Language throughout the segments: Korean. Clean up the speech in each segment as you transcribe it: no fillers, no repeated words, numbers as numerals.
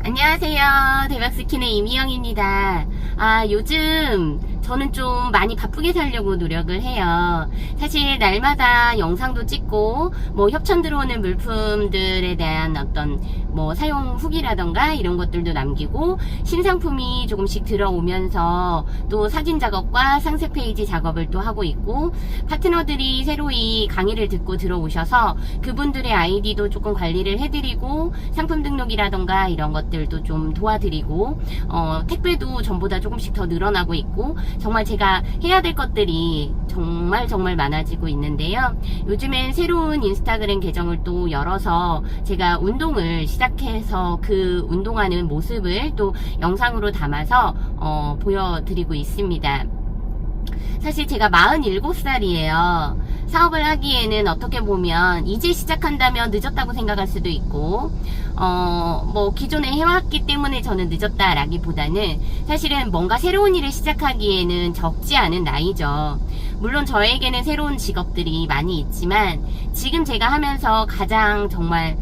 안녕하세요. 대박스킨의 이미영입니다. 요즘 저는 좀 많이 바쁘게 살려고 노력을 해요. 사실 날마다 영상도 찍고 협찬 들어오는 물품들에 대한 어떤 사용 후기라던가 이런 것들도 남기고, 신상품이 조금씩 들어오면서 또 사진 작업과 상세 페이지 작업을 또 하고 있고, 파트너들이 새로이 강의를 듣고 들어오셔서 그분들의 아이디도 조금 관리를 해드리고, 상품 등록이라던가 이런 것들도 좀 도와드리고, 택배도 전보다 조금씩 더 늘어나고 있고, 정말 제가 해야 될 것들이 정말 많아지고 있는데요. 요즘엔 새로운 인스타그램 계정을 또 열어서 제가 운동을 시작해서 그 운동하는 모습을 또 영상으로 담아서 보여드리고 있습니다. 사실 제가 47살이에요. 사업을 하기에는 어떻게 보면 이제 시작한다면 늦었다고 생각할 수도 있고, 기존에 해왔기 때문에 저는 늦었다라기보다는 사실은 뭔가 새로운 일을 시작하기에는 적지 않은 나이죠. 물론 저에게는 새로운 직업들이 많이 있지만, 지금 제가 하면서 가장 정말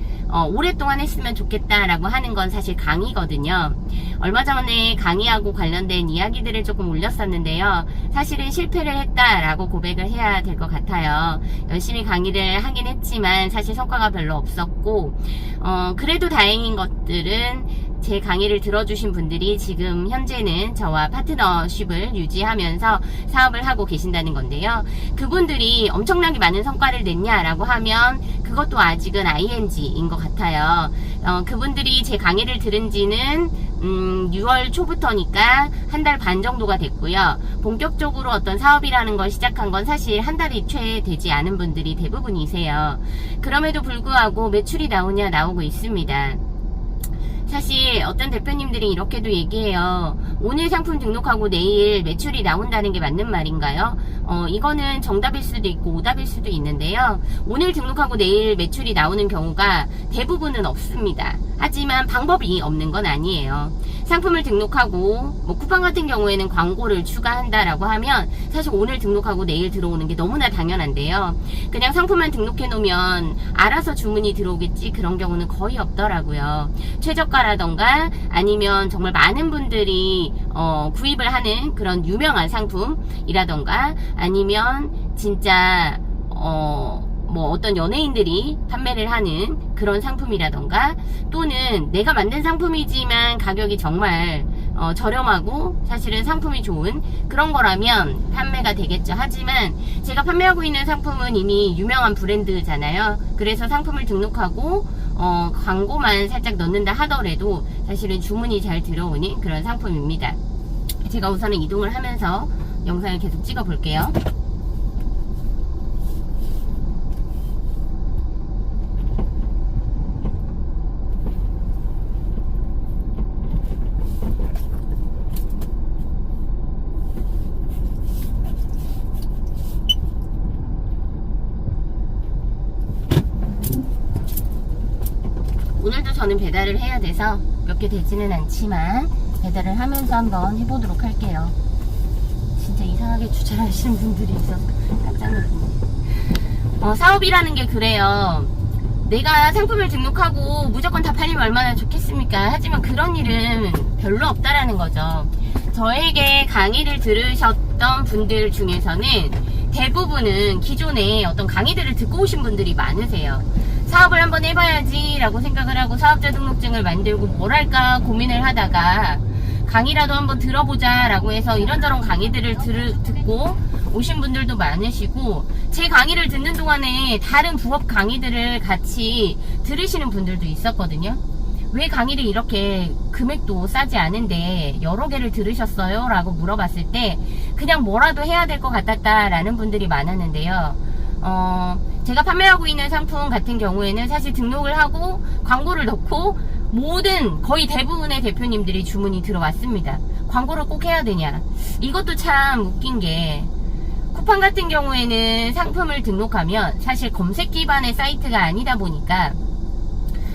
오랫동안 했으면 좋겠다라고 하는 건 사실 강의거든요. 얼마 전에 강의하고 관련된 이야기들을 조금 올렸었는데요. 사실은 실패를 했다라고 고백을 해야 될 것 같아요. 열심히 강의를 하긴 했지만 사실 성과가 별로 없었고, 그래도 다행인 것들은 제 강의를 들어주신 분들이 지금 현재는 저와 파트너십을 유지하면서 사업을 하고 계신다는 건데요. 그분들이 엄청나게 많은 성과를 냈냐라고 하면 그것도 아직은 ING인 것 같아요. 그분들이 제 강의를 들은 지는 6월 초부터니까 한 달 반 정도가 됐고요. 본격적으로 어떤 사업이라는 걸 시작한 건 사실 한 달이 채 되지 않은 분들이 대부분이세요. 그럼에도 불구하고 매출이 나오고 있습니다. 사실 어떤 대표님들이 이렇게도 얘기해요. 오늘 상품 등록하고 내일 매출이 나온다는 게 맞는 말인가요? 이거는 정답일 수도 있고 오답일 수도 있는데요. 오늘 등록하고 내일 매출이 나오는 경우가 대부분은 없습니다. 하지만 방법이 없는 건 아니에요. 상품을 등록하고 쿠팡 같은 경우에는 광고를 추가한다라고 하면 사실 오늘 등록하고 내일 들어오는 게 너무나 당연한데요. 그냥 상품만 등록해 놓으면 알아서 주문이 들어오겠지, 그런 경우는 거의 없더라고요. 최저가라던가 아니면 정말 많은 분들이 구입을 하는 그런 유명한 상품이라던가, 아니면 진짜 어떤 연예인들이 판매를 하는 그런 상품이라던가, 또는 내가 만든 상품이지만 가격이 정말 저렴하고 사실은 상품이 좋은 그런 거라면 판매가 되겠죠. 하지만 제가 판매하고 있는 상품은 이미 유명한 브랜드잖아요. 그래서 상품을 등록하고 광고만 살짝 넣는다 하더라도 사실은 주문이 잘 들어오는 그런 상품입니다. 제가 우선은 이동을 하면서 영상을 계속 찍어 볼게요. 오늘도 저는 배달을 해야 돼서 몇 개 되지는 않지만 배달을 하면서 한번 해보도록 할게요. 진짜 이상하게 주차를 하시는 분들이 있어서 깜짝 놀랐네. 사업이라는 게 그래요. 내가 상품을 등록하고 무조건 다 팔리면 얼마나 좋겠습니까? 하지만 그런 일은 별로 없다라는 거죠. 저에게 강의를 들으셨던 분들 중에서는 대부분은 기존에 어떤 강의들을 듣고 오신 분들이 많으세요. 사업을 한번 해봐야지 라고 생각을 하고 사업자 등록증을 만들고 뭘 할까 고민을 하다가 강의라도 한번 들어보자 라고 해서 이런저런 강의들을 듣고 오신 분들도 많으시고, 제 강의를 듣는 동안에 다른 부업 강의들을 같이 들으시는 분들도 있었거든요. 왜 강의를 이렇게 금액도 싸지 않은데 여러 개를 들으셨어요? 라고 물어봤을 때 그냥 뭐라도 해야 될 것 같았다 라는 분들이 많았는데요. 제가 판매하고 있는 상품 같은 경우에는 사실 등록을 하고 광고를 넣고 거의 대부분의 대표님들이 주문이 들어왔습니다. 광고를 꼭 해야 되냐? 이것도 참 웃긴 게, 쿠팡 같은 경우에는 상품을 등록하면 사실 검색 기반의 사이트가 아니다 보니까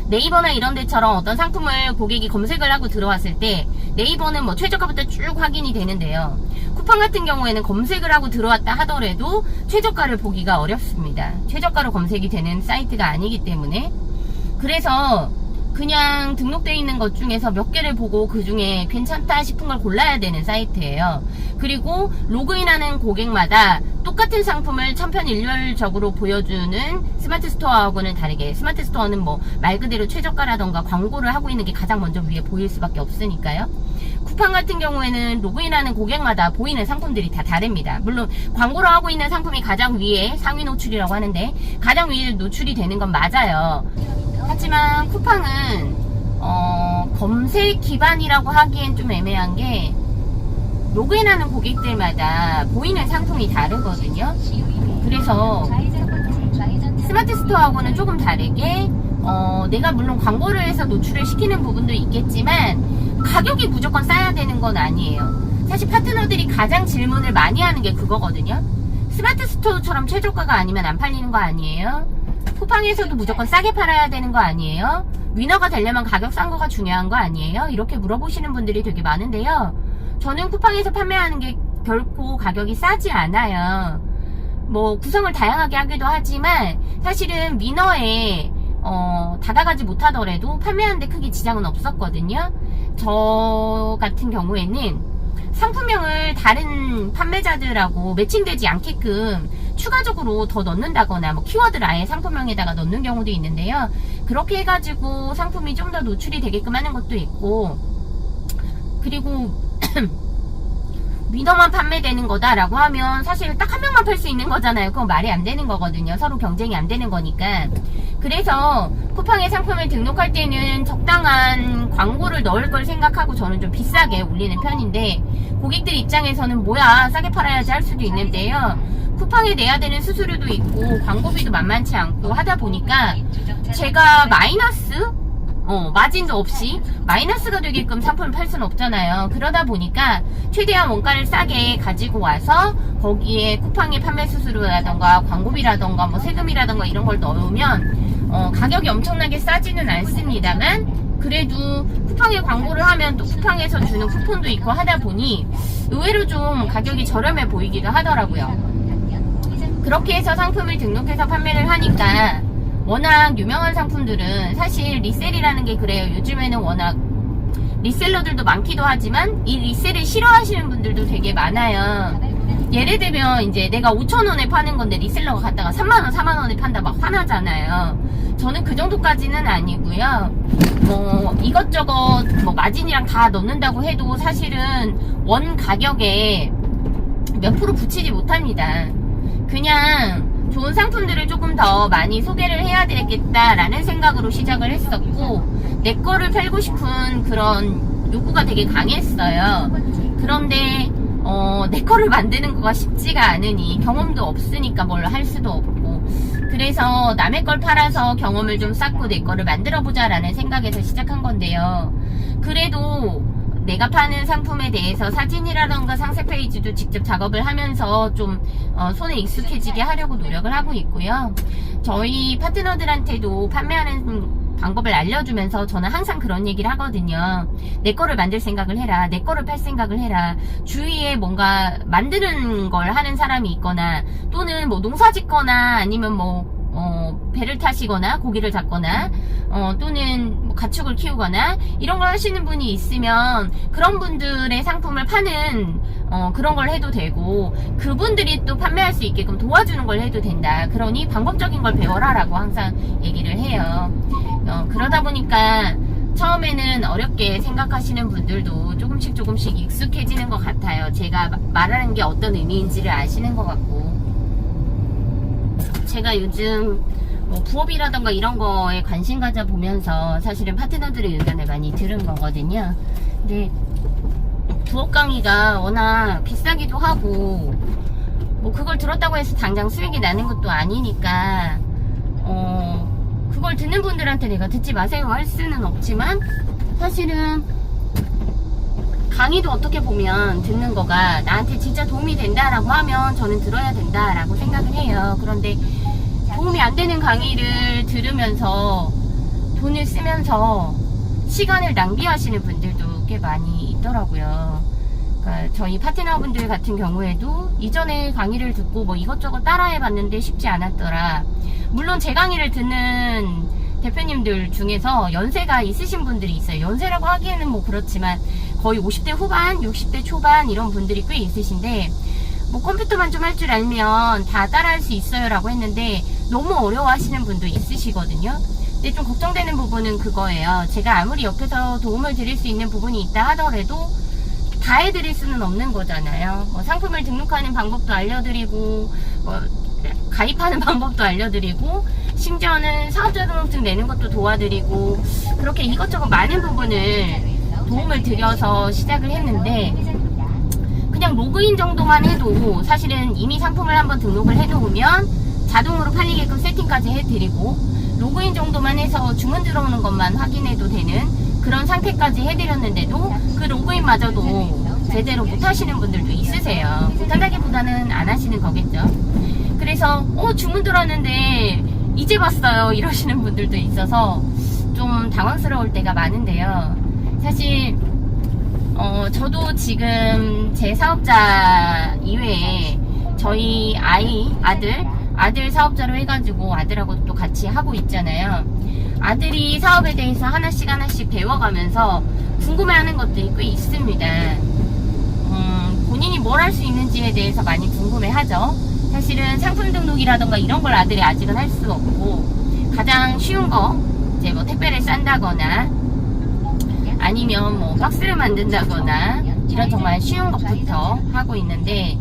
네이버나 이런 데처럼 어떤 상품을 고객이 검색을 하고 들어왔을 때 네이버는 최저가부터 쭉 확인이 되는데요. 쿠팡 같은 경우에는 검색을 하고 들어왔다 하더라도 최저가를 보기가 어렵습니다. 최저가로 검색이 되는 사이트가 아니기 때문에. 그래서 그냥 등록되어 있는 것 중에서 몇 개를 보고 그 중에 괜찮다 싶은 걸 골라야 되는 사이트예요. 그리고 로그인하는 고객마다 똑같은 상품을 천편일률적으로 보여주는 스마트 스토어하고는 다르게, 스마트 스토어는 뭐 말 그대로 최저가라던가 광고를 하고 있는 게 가장 먼저 위에 보일 수밖에 없으니까요. 쿠팡 같은 경우에는 로그인하는 고객마다 보이는 상품들이 다 다릅니다. 물론 광고를 하고 있는 상품이 가장 위에 상위 노출이라고 하는데 가장 위에 노출이 되는 건 맞아요. 하지만 쿠팡은 검색 기반이라고 하기엔 좀 애매한 게 로그인하는 고객들마다 보이는 상품이 다르거든요. 그래서 스마트 스토어하고는 조금 다르게 내가 물론 광고를 해서 노출을 시키는 부분도 있겠지만 가격이 무조건 싸야 되는 건 아니에요. 사실 파트너들이 가장 질문을 많이 하는 게 그거거든요. 스마트 스토어처럼 최저가가 아니면 안 팔리는 거 아니에요? 쿠팡에서도 무조건 싸게 팔아야 되는 거 아니에요? 위너가 되려면 가격 싼 거가 중요한 거 아니에요? 이렇게 물어보시는 분들이 되게 많은데요. 저는 쿠팡에서 판매하는 게 결코 가격이 싸지 않아요. 뭐 구성을 다양하게 하기도 하지만 사실은 위너에 다가가지 못하더라도 판매하는데 크게 지장은 없었거든요. 저 같은 경우에는 상품명을 다른 판매자들하고 매칭되지 않게끔 추가적으로 더 넣는다거나 뭐 키워드를 아예 상품명에다가 넣는 경우도 있는데요. 그렇게 해가지고 상품이 좀 더 노출이 되게끔 하는 것도 있고, 그리고 위너만 판매되는 거다라고 하면 사실 딱 한 명만 팔 수 있는 거잖아요. 그건 말이 안 되는 거거든요. 서로 경쟁이 안 되는 거니까. 그래서 쿠팡에 상품을 등록할 때는 적당한 광고를 넣을 걸 생각하고 저는 좀 비싸게 올리는 편인데, 고객들 입장에서는 뭐야 싸게 팔아야지 할 수도 있는데요. 쿠팡에 내야 되는 수수료도 있고 광고비도 만만치 않고 하다 보니까 제가 마이너스 마진도 없이 마이너스가 되게끔 상품을 팔 수는 없잖아요. 그러다 보니까 최대한 원가를 싸게 가지고 와서 거기에 쿠팡의 판매 수수료라던가 광고비라던가 뭐 세금이라던가 이런 걸 넣으면 가격이 엄청나게 싸지는 않습니다만, 그래도 쿠팡에 광고를 하면 또 쿠팡에서 주는 쿠폰도 있고 하다 보니 의외로 좀 가격이 저렴해 보이기도 하더라고요. 그렇게 해서 상품을 등록해서 판매를 하니까 워낙 유명한 상품들은 사실 리셀이라는 게 그래요. 요즘에는 워낙 리셀러들도 많기도 하지만 이 리셀을 싫어하시는 분들도 되게 많아요. 예를 들면 이제 내가 5,000원에 파는 건데 리셀러가 갖다가 3만원, 4만원에 판다 막 화나잖아요. 저는 그 정도까지는 아니고요. 뭐 이것저것 뭐 마진이랑 다 넣는다고 해도 사실은 원 가격에 몇 프로 붙이지 못합니다. 그냥 좋은 상품들을 조금 더 많이 소개를 해야 되겠다라는 생각으로 시작을 했었고, 내 거를 팔고 싶은 그런 욕구가 되게 강했어요. 그런데 내 거를 만드는 거가 쉽지가 않으니 경험도 없으니까 뭘 할 수도 없고, 그래서 남의 걸 팔아서 경험을 좀 쌓고 내 거를 만들어 보자라는 생각에서 시작한 건데요. 그래도 내가 파는 상품에 대해서 사진이라던가 상세 페이지도 직접 작업을 하면서 좀 손에 익숙해지게 하려고 노력을 하고 있고요. 저희 파트너들한테도 판매하는 방법을 알려주면서 저는 항상 그런 얘기를 하거든요. 내 거를 만들 생각을 해라. 내 거를 팔 생각을 해라. 주위에 뭔가 만드는 걸 하는 사람이 있거나 또는 뭐 농사 짓거나 아니면 뭐 배를 타시거나 고기를 잡거나 또는 뭐 가축을 키우거나 이런 걸 하시는 분이 있으면 그런 분들의 상품을 파는 그런 걸 해도 되고, 그분들이 또 판매할 수 있게끔 도와주는 걸 해도 된다. 그러니 방법적인 걸 배워라 라고 항상 얘기를 해요. 그러다 보니까 처음에는 어렵게 생각하시는 분들도 조금씩 익숙해지는 것 같아요. 제가 말하는 게 어떤 의미인지를 아시는 것 같고, 제가 요즘 뭐 부업이라던가 이런 거에 관심 가져보면서 사실은 파트너들의 의견을 많이 들은 거거든요. 근데 부업 강의가 워낙 비싸기도 하고 뭐 그걸 들었다고 해서 당장 수익이 나는 것도 아니니까 그걸 듣는 분들한테 내가 듣지 마세요 할 수는 없지만, 사실은 강의도 어떻게 보면 듣는 거가 나한테 진짜 도움이 된다라고 하면 저는 들어야 된다라고 생각을 해요. 그런데 도움이 안 되는 강의를 들으면서 돈을 쓰면서 시간을 낭비하시는 분들도 꽤 많이 있더라고요. 그러니까 저희 파트너분들 같은 경우에도 이전에 강의를 듣고 뭐 이것저것 따라해 봤는데 쉽지 않았더라. 물론 제 강의를 듣는 대표님들 중에서 연세가 있으신 분들이 있어요. 연세라고 하기에는 뭐 그렇지만 거의 50대 후반, 60대 초반 이런 분들이 꽤 있으신데 뭐 컴퓨터만 좀 할 줄 알면 다 따라할 수 있어요 라고 했는데 너무 어려워하시는 분도 있으시거든요. 근데 좀 걱정되는 부분은 그거예요. 제가 아무리 옆에서 도움을 드릴 수 있는 부분이 있다 하더라도 다 해드릴 수는 없는 거잖아요. 뭐 상품을 등록하는 방법도 알려드리고 뭐 가입하는 방법도 알려드리고 심지어는 사업자 등록증 내는 것도 도와드리고 그렇게 이것저것 많은 부분을 도움을 드려서 시작을 했는데 그냥 로그인 정도만 해도 사실은 이미 상품을 한번 등록을 해놓으면 자동으로 팔리게끔 세팅까지 해드리고 로그인 정도만 해서 주문 들어오는 것만 확인해도 되는 그런 상태까지 해드렸는데도 그 로그인마저도 제대로 못하시는 분들도 있으세요. 못한다기보다는 안 하시는 거겠죠. 그래서 주문 들어왔는데 이제 봤어요 이러시는 분들도 있어서 좀 당황스러울 때가 많은데요. 사실 저도 지금 제 사업자 이외에 저희 아들 사업자로 해가지고 아들하고 또 같이 하고 있잖아요. 아들이 사업에 대해서 하나씩 배워가면서 궁금해하는 것들이 꽤 있습니다. 본인이 뭘 할 수 있는지에 대해서 많이 궁금해하죠. 사실은 상품 등록이라던가 이런 걸 아들이 아직은 할 수 없고 가장 쉬운 거 이제 뭐 택배를 싼다거나 아니면 뭐 박스를 만든다거나 이런 정말 쉬운 것부터 하고 있는데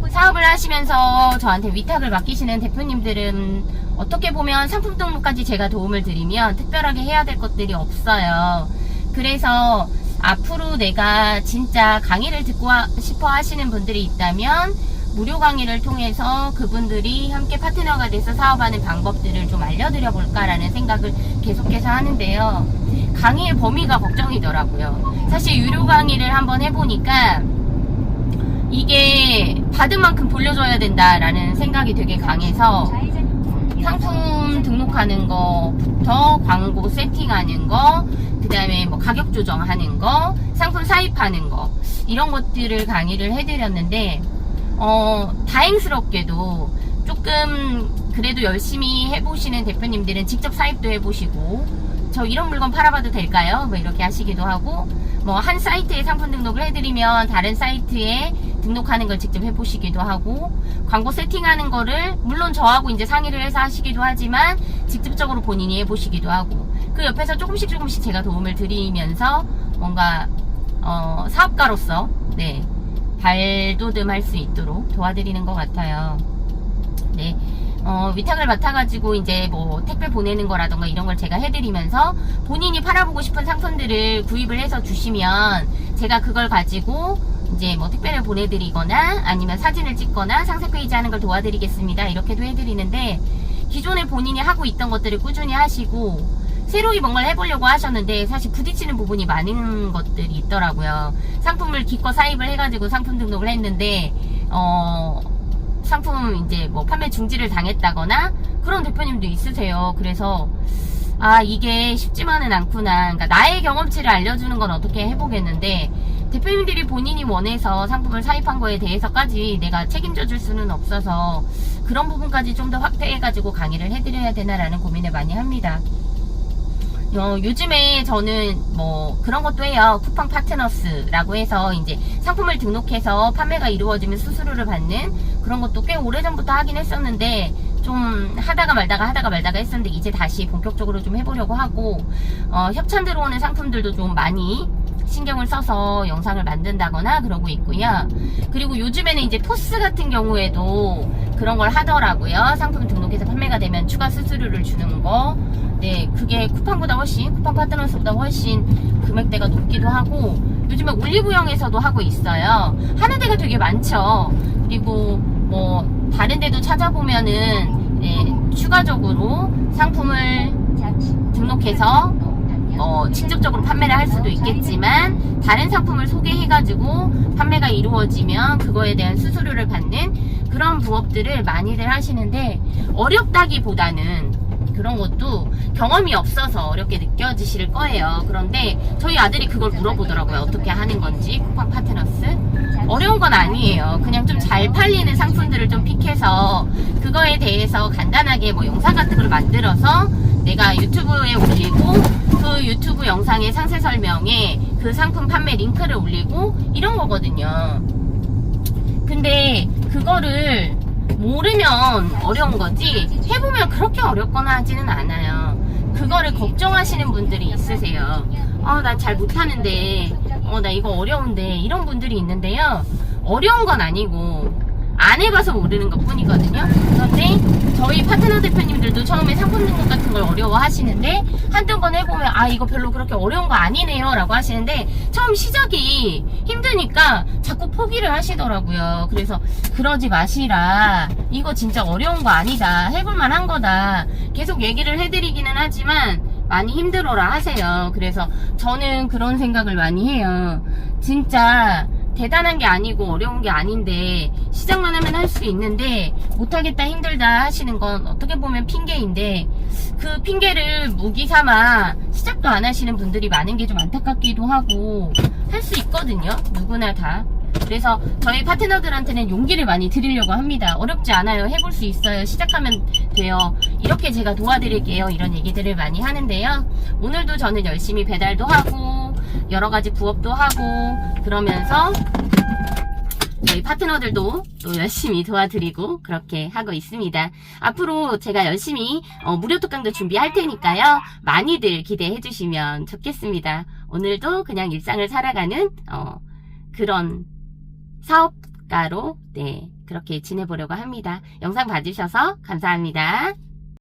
사업을 하시면서 저한테 위탁을 맡기시는 대표님들은 어떻게 보면 상품 등록까지 제가 도움을 드리면 특별하게 해야 될 것들이 없어요. 그래서 앞으로 내가 진짜 강의를 듣고 싶어 하시는 분들이 있다면 무료 강의를 통해서 그분들이 함께 파트너가 돼서 사업하는 방법들을 좀 알려드려 볼까라는 생각을 계속해서 하는데요. 강의의 범위가 걱정이더라고요. 사실 유료 강의를 한번 해보니까 이게 받은 만큼 돌려줘야 된다라는 생각이 되게 강해서 상품 등록하는 거부터 광고 세팅하는 거, 그 다음에 뭐 가격 조정하는 거, 상품 사입하는 거 이런 것들을 강의를 해드렸는데 다행스럽게도 조금 그래도 열심히 해보시는 대표님들은 직접 사입도 해보시고 저 이런 물건 팔아봐도 될까요? 뭐 이렇게 하시기도 하고 뭐 한 사이트에 상품 등록을 해드리면 다른 사이트에 등록하는 걸 직접 해보시기도 하고 광고 세팅하는 거를 물론 저하고 이제 상의를 해서 하시기도 하지만 직접적으로 본인이 해보시기도 하고 그 옆에서 조금씩 제가 도움을 드리면서 뭔가 사업가로서 네 발돋움할 수 있도록 도와드리는 것 같아요. 네. 위탁을 맡아가지고 이제 뭐 택배 보내는 거라던가 이런 걸 제가 해드리면서 본인이 팔아보고 싶은 상품들을 구입을 해서 주시면 제가 그걸 가지고 이제 뭐 택배를 보내드리거나 아니면 사진을 찍거나 상세 페이지 하는 걸 도와드리겠습니다. 이렇게도 해드리는데 기존에 본인이 하고 있던 것들을 꾸준히 하시고 새로이 뭔가를 해보려고 하셨는데 사실 부딪히는 부분이 많은 것들이 있더라고요. 상품을 기껏 사입을 해가지고 상품 등록을 했는데 상품 이제 뭐 판매 중지를 당했다거나 그런 대표님도 있으세요. 그래서 이게 쉽지만은 않구나. 그러니까 나의 경험치를 알려주는 건 어떻게 해보겠는데 대표님들이 본인이 원해서 상품을 사입한 거에 대해서까지 내가 책임져 줄 수는 없어서 그런 부분까지 좀 더 확대해가지고 강의를 해드려야 되나라는 고민을 많이 합니다. 요즘에 저는 뭐 그런 것도 해요. 쿠팡 파트너스라고 해서 이제 상품을 등록해서 판매가 이루어지면 수수료를 받는 그런 것도 꽤 오래전부터 하긴 했었는데 좀 하다가 말다가 했었는데 이제 다시 본격적으로 좀 해보려고 하고 협찬 들어오는 상품들도 좀 많이 신경을 써서 영상을 만든다거나 그러고 있고요. 그리고 요즘에는 이제 포스 같은 경우에도 그런 걸 하더라고요. 상품 등록해서 판매가 되면 추가 수수료를 주는 거. 네, 그게 쿠팡 파트너스보다 훨씬 금액대가 높기도 하고 요즘에 올리브영에서도 하고 있어요. 하는 데가 되게 많죠. 그리고 뭐 다른 데도 찾아보면은 네, 추가적으로 상품을 등록해서 직접적으로 판매를 할 수도 있겠지만 다른 상품을 소개해가지고 판매가 이루어지면 그거에 대한 수수료를 받는 그런 부업들을 많이들 하시는데 어렵다기보다는 그런 것도 경험이 없어서 어렵게 느껴지실 거예요. 그런데 저희 아들이 그걸 물어보더라고요. 어떻게 하는 건지 쿠팡 파트너스 어려운 건 아니에요. 그냥 좀 잘 팔리는 상품들을 좀 픽해서 그거에 대해서 간단하게 뭐 영상 같은 걸 만들어서 내가 유튜브에 올리고 그 유튜브 영상의 상세 설명에 그 상품 판매 링크를 올리고 이런 거거든요. 근데 그거를 모르면 어려운 거지 해보면 그렇게 어렵거나 하지는 않아요. 그거를 걱정하시는 분들이 있으세요. 난 잘 못하는데 나 이거 어려운데 이런 분들이 있는데요. 어려운 건 아니고 안 해봐서 모르는 것 뿐이거든요. 그런데 저희 파트너 대표님들도 처음에 상품 등록 같은 걸 어려워 하시는데 한두 번 해보면 이거 별로 그렇게 어려운 거 아니네요 라고 하시는데 처음 시작이 힘드니까 자꾸 포기를 하시더라고요. 그래서 그러지 마시라, 이거 진짜 어려운 거 아니다, 해볼만 한 거다 계속 얘기를 해드리기는 하지만 많이 힘들어라 하세요. 그래서 저는 그런 생각을 많이 해요. 진짜 대단한 게 아니고 어려운 게 아닌데 시작만 하면 할 수 있는데 못하겠다 힘들다 하시는 건 어떻게 보면 핑계인데 그 핑계를 무기 삼아 시작도 안 하시는 분들이 많은 게 좀 안타깝기도 하고 할 수 있거든요. 누구나 다. 그래서 저희 파트너들한테는 용기를 많이 드리려고 합니다. 어렵지 않아요. 해볼 수 있어요. 시작하면 돼요. 이렇게 제가 도와드릴게요. 이런 얘기들을 많이 하는데요. 오늘도 저는 열심히 배달도 하고 여러가지 부업도 하고 그러면서 저희 파트너들도 또 열심히 도와드리고 그렇게 하고 있습니다. 앞으로 제가 열심히 무료 특강도 준비할 테니까요. 많이들 기대해 주시면 좋겠습니다. 오늘도 그냥 일상을 살아가는 그런 사업가로 그렇게 지내보려고 합니다. 영상 봐주셔서 감사합니다.